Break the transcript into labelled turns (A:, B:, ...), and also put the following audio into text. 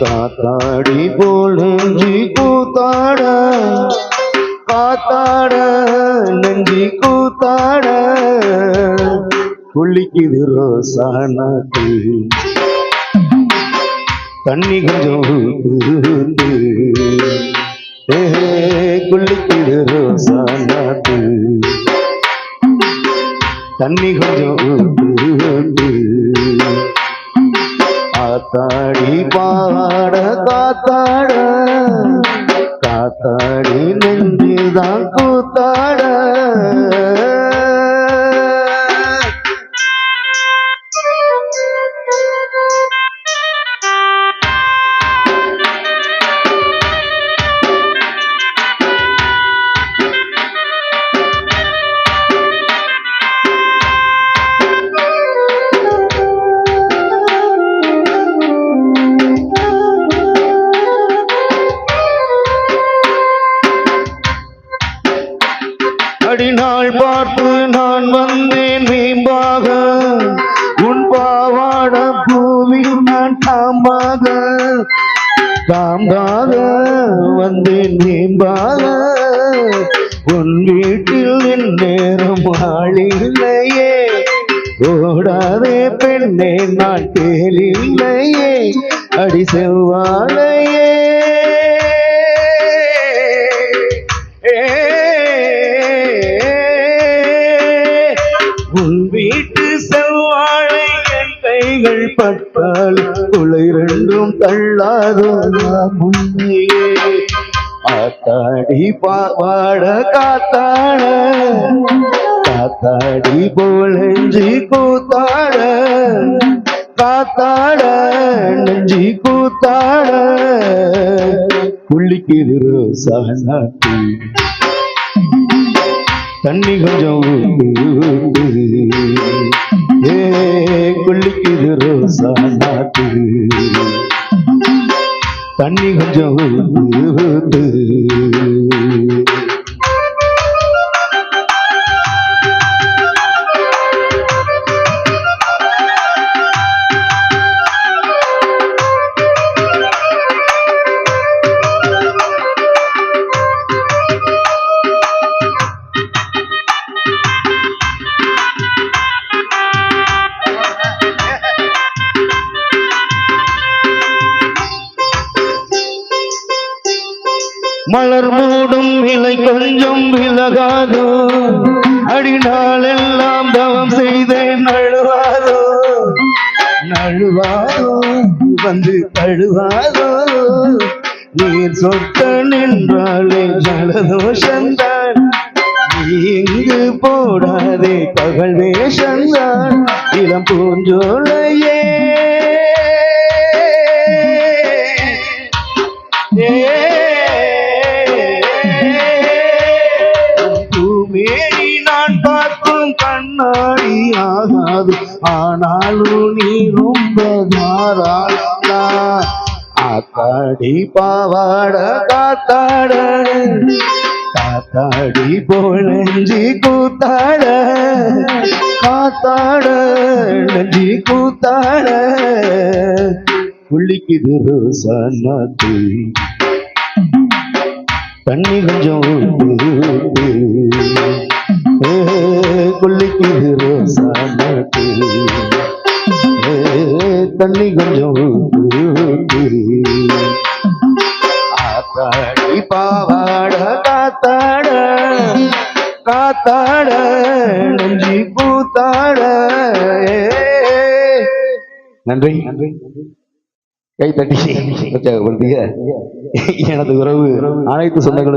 A: காத்தாடி போல் நெஞ்சி கூத்தாட காத்தாட நெஞ்சி கூத்தாட குளிக்குது ரோசானாக்கு தண்ணி கொஞ்சம் ஊத்து குளிக்குது ரோசானாக்கு தண்ணி கொஞ்சம் ஊத்து காத்தாடி பாட காத்தாட காத்தாடி நெஞ்சுதான் கூத்தாட அடிநாள் பார்த்து நான் வந்தேன் வீம்பாக உன் பாவாட பூவில் நான் காம்பாக வந்தேன் வீம்பாக உன் வீட்டில் என் நேரம் ஆளில்லையே ஓடாதே பெண்ணே நாட்டில் இல்லையே அடி செவ்வாழையே உன் வீட்டு செவ்வாழை என் கைகள் பட்டால் குலை ரெண்டும் தள்ளாதோ முன்னையே ஆத்தாடி பாவாட காத்தாட காத்தாடி போல் நெஞ்சி கூத்தாட காத்தாட நெஞ்சி கூத்தாட குளிக்குது ரோசானாக்கு தண்ணி கொஞ்சம் ஊத்து குளிக்குது ரோசானாக்கு தண்ணி கொஞ்சம் ஊத்து மலர் மூடும் இலை கொஞ்சம் விலகாதோ அடிநாளெல்லாம் தவம் செய்தேன் நழுவாதோ நழுவாதோ வந்து தழுவாதோ நீர் சொட்ட நின்றாலே ஜலதோஷந்தான் நீ இங்கு போடாதே பகல் வேஷந்தான் இளம் பூஞ்சோலையே நான் பார்க்கும் கண்ணாடி ஆகாது ஆனாலும் நீ ரொம்ப மாறாளா ஆத்தாடி பாவாட காத்தாட காத்தாடி போல் நெஞ்சி கூத்தாட காத்தாட நெஞ்சி கூத்தாட குளிக்குது ரோசானாக்கு தண்ணி கொஞ்சம் ஊத்து குளிக்குது ரோசானாக்கு தண்ணி கொஞ்சம் ஊத்து ஆத்தாடி பாவாட காத்தாட காத்தாட நெஞ்சி கூத்தாட நன்றி நன்றி கை தட்டி உற்சாகப்படுத்திய எனது உறவு அனைத்து சொந்தங்களுக்கும்